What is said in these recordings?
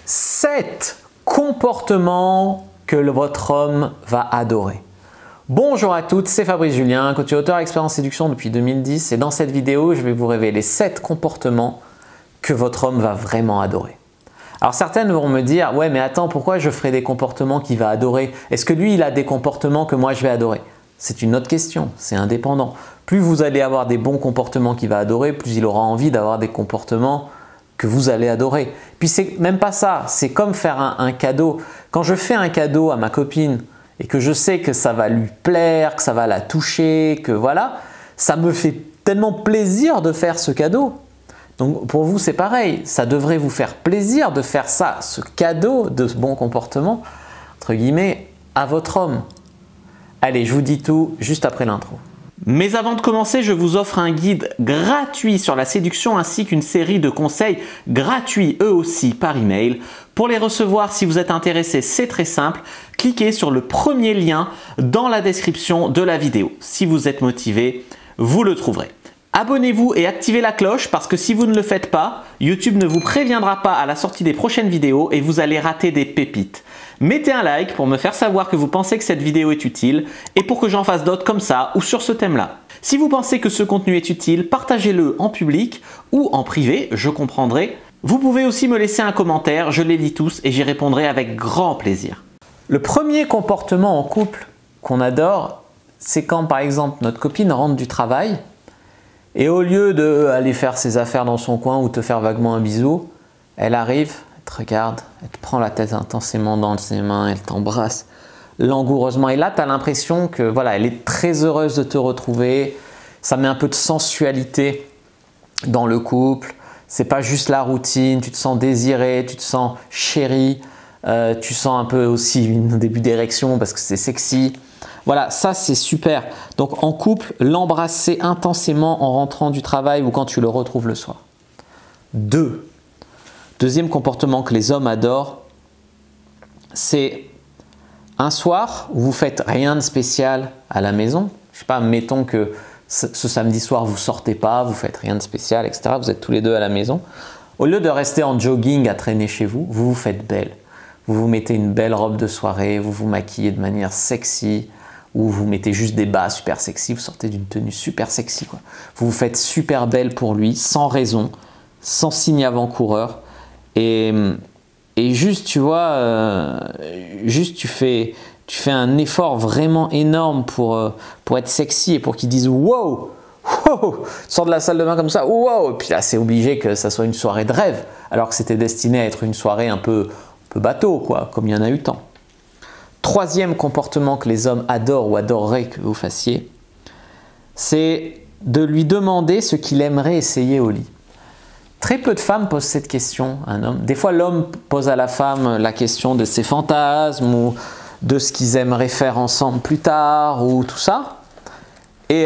7 comportements que votre homme va adorer. Bonjour à toutes, c'est Fabrice Julien, coach et auteur expérience séduction depuis 2010 et dans cette vidéo, je vais vous révéler 7 comportements que votre homme va vraiment adorer. Alors certaines vont me dire « Ouais mais attends, pourquoi je ferai des comportements qu'il va adorer? Est-ce que lui il a des comportements que moi je vais adorer ?» C'est une autre question, c'est indépendant. Plus vous allez avoir des bons comportements qu'il va adorer, plus il aura envie d'avoir des comportements que vous allez adorer. Puis c'est même pas ça, c'est comme faire un cadeau. Quand je fais un cadeau à ma copine et que je sais que ça va lui plaire, que ça va la toucher, que voilà, ça me fait tellement plaisir de faire ce cadeau. Donc pour vous c'est pareil, ça devrait vous faire plaisir de faire ça, ce cadeau de ce bon comportement, entre guillemets, à votre homme. Allez, je vous dis tout juste après l'intro. Mais avant de commencer, je vous offre un guide gratuit sur la séduction ainsi qu'une série de conseils gratuits eux aussi par email. Pour les recevoir, si vous êtes intéressé, c'est très simple. Cliquez sur le premier lien dans la description de la vidéo. Si vous êtes motivé, vous le trouverez. Abonnez-vous et activez la cloche parce que si vous ne le faites pas, YouTube ne vous préviendra pas à la sortie des prochaines vidéos et vous allez rater des pépites. Mettez un like pour me faire savoir que vous pensez que cette vidéo est utile et pour que j'en fasse d'autres comme ça ou sur ce thème-là. Si vous pensez que ce contenu est utile, partagez-le en public ou en privé, je comprendrai. Vous pouvez aussi me laisser un commentaire, je les lis tous et j'y répondrai avec grand plaisir. Le premier comportement en couple qu'on adore, c'est quand par exemple notre copine rentre du travail et au lieu d'aller faire ses affaires dans son coin ou te faire vaguement un bisou, elle arrive, elle te regarde, elle te prend la tête intensément dans ses mains, elle t'embrasse langoureusement. Et là, tu as l'impression que voilà, elle est très heureuse de te retrouver. Ça met un peu de sensualité dans le couple. C'est pas juste la routine, tu te sens désiré, tu te sens chéri, tu sens un peu aussi un début d'érection parce que c'est sexy. Voilà, ça c'est super. Donc en couple, l'embrasser intensément en rentrant du travail ou quand tu le retrouves le soir. Deuxième comportement que les hommes adorent, c'est un soir où vous faites rien de spécial à la maison. Je sais pas, mettons que ce samedi soir vous sortez pas, vous faites rien de spécial, etc. Vous êtes tous les deux à la maison. Au lieu de rester en jogging à traîner chez vous, vous vous faites belle. Vous vous mettez une belle robe de soirée, vous vous maquillez de manière sexy, ou vous mettez juste des bas super sexy, vous sortez d'une tenue super sexy, quoi. Vous vous faites super belle pour lui, sans raison, sans signe avant-coureur. Et juste, tu vois, juste tu fais un effort vraiment énorme pour être sexy et pour qu'il dise « wow, wow !» Sors de la salle de bain comme ça « wow !» Et puis là, c'est obligé que ça soit une soirée de rêve, alors que c'était destiné à être une soirée un peu bateau, quoi, comme il y en a eu tant. Troisième comportement que les hommes adorent ou adoreraient que vous fassiez, c'est de lui demander ce qu'il aimerait essayer au lit. Très peu de femmes posent cette question à un homme. Des fois, l'homme pose à la femme la question de ses fantasmes ou de ce qu'ils aimeraient faire ensemble plus tard ou tout ça. Et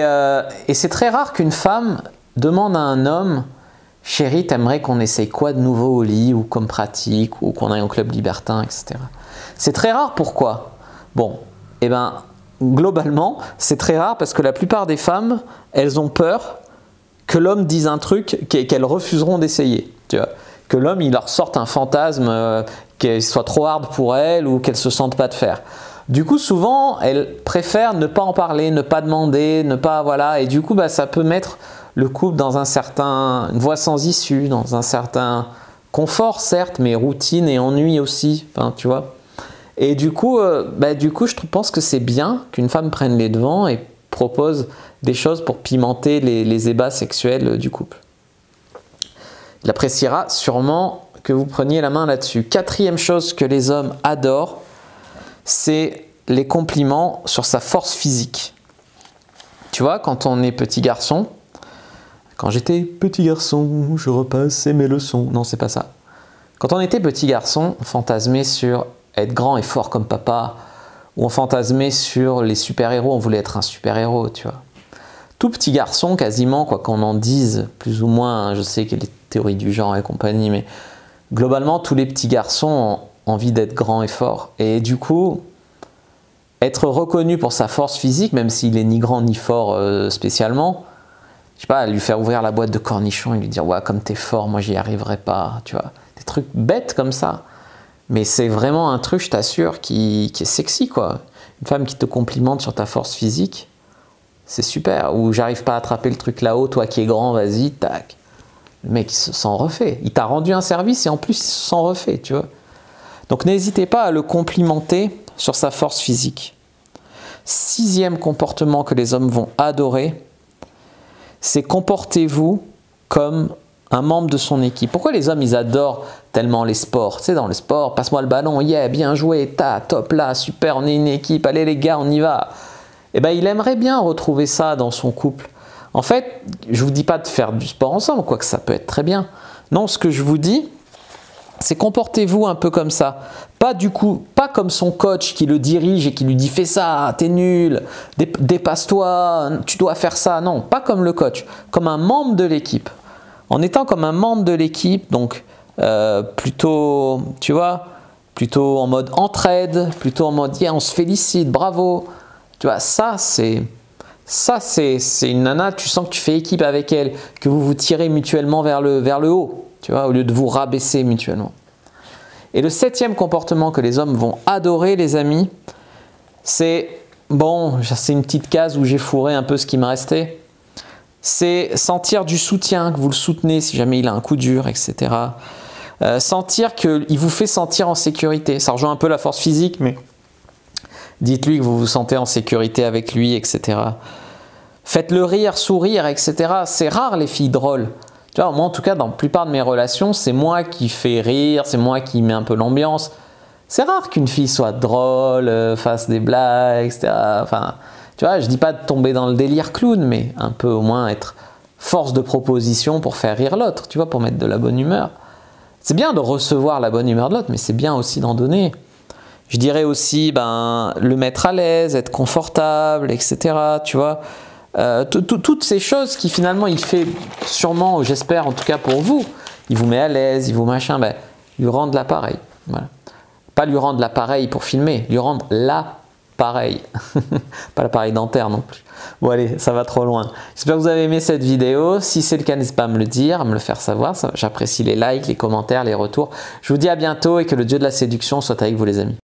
c'est très rare qu'une femme demande à un homme « Chérie, t'aimerais qu'on essaye quoi de nouveau au lit ou comme pratique ou qu'on aille au club libertin, etc. » C'est très rare, pourquoi? Bon, eh ben, globalement, c'est très rare parce que la plupart des femmes, elles ont peur que l'homme dise un truc qu'elles refuseront d'essayer. Tu vois, que l'homme, il leur sorte un fantasme, qu'il soit trop hard pour elles ou qu'elles ne se sentent pas de faire. Du coup, souvent, elles préfèrent ne pas en parler, ne pas demander, ne pas, voilà. Et du coup, bah, ça peut mettre le couple dans une voie sans issue, dans un certain confort, certes, mais routine et ennui aussi, enfin, tu vois. Et du coup, je pense que c'est bien qu'une femme prenne les devants et propose des choses pour pimenter les ébats sexuels du couple. Il appréciera sûrement que vous preniez la main là-dessus. Quatrième chose que les hommes adorent, c'est les compliments sur sa force physique. Tu vois, quand on est petit garçon, quand j'étais petit garçon, je repassais mes leçons. Non, c'est pas ça. Quand on était petit garçon, on fantasmait sur être grand et fort comme papa, ou on fantasmait sur les super-héros, on voulait être un super-héros, tu vois. Tout petit garçon, quasiment, quoi qu'on en dise, plus ou moins, hein, je sais qu'il y a les théories du genre et compagnie, mais globalement, tous les petits garçons ont envie d'être grands et forts. Et du coup, être reconnu pour sa force physique, même s'il est ni grand ni fort spécialement, je sais pas, lui faire ouvrir la boîte de cornichons et lui dire « Ouais, comme t'es fort, moi j'y arriverai pas », tu vois. Des trucs bêtes comme ça. Mais c'est vraiment un truc, je t'assure, qui est sexy, quoi. Une femme qui te complimente sur ta force physique, c'est super. Ou j'arrive pas à attraper le truc là-haut, toi qui es grand, vas-y, tac. Le mec, il se sent refait. Il t'a rendu un service et en plus, il se sent refait, tu vois. Donc n'hésitez pas à le complimenter sur sa force physique. 6e comportement que les hommes vont adorer, c'est comportez-vous comme un membre de son équipe. Pourquoi les hommes, ils adorent tellement les sports? Tu sais, dans le sport, passe-moi le ballon, yeah, bien joué, top là, super, on est une équipe, allez les gars, on y va. Eh bien, il aimerait bien retrouver ça dans son couple. En fait, je ne vous dis pas de faire du sport ensemble, quoique ça peut être très bien. Non, ce que je vous dis, c'est comportez-vous un peu comme ça. Pas comme son coach qui le dirige et qui lui dit fais ça, t'es nul, dépasse-toi, tu dois faire ça. Non, pas comme le coach, comme un membre de l'équipe. En étant comme un membre de l'équipe, donc plutôt, tu vois, plutôt en mode entraide, plutôt en mode yeah, on se félicite, bravo. Tu vois, ça c'est une nana, tu sens que tu fais équipe avec elle, que vous vous tirez mutuellement vers le haut, tu vois, au lieu de vous rabaisser mutuellement. Et le 7e comportement que les hommes vont adorer, les amis, c'est, bon, c'est une petite case où j'ai fourré un peu ce qui me restait, c'est sentir du soutien, que vous le soutenez si jamais il a un coup dur, etc. Sentir qu'il vous fait sentir en sécurité. Ça rejoint un peu la force physique, mais dites-lui que vous vous sentez en sécurité avec lui, etc. Faites-le rire, sourire, etc. C'est rare les filles drôles. Tu vois, moi en tout cas, dans la plupart de mes relations, c'est moi qui fais rire, c'est moi qui mets un peu l'ambiance. C'est rare qu'une fille soit drôle, fasse des blagues, etc. Enfin, tu vois, je dis pas de tomber dans le délire clown, mais un peu au moins être force de proposition pour faire rire l'autre, tu vois, pour mettre de la bonne humeur. C'est bien de recevoir la bonne humeur de l'autre, mais c'est bien aussi d'en donner. Je dirais aussi le mettre à l'aise, être confortable, etc. Tu vois, toutes ces choses qui finalement il fait sûrement, j'espère en tout cas pour vous, il vous met à l'aise, il vous machin, lui rendre l'appareil. Voilà. Pas lui rendre l'appareil pour filmer, lui rendre l'appareil. Pas l'appareil dentaire non plus. Bon allez, ça va trop loin. J'espère que vous avez aimé cette vidéo. Si c'est le cas, n'hésitez pas à me le dire, à me le faire savoir. J'apprécie les likes, les commentaires, les retours. Je vous dis à bientôt et que le dieu de la séduction soit avec vous les amis.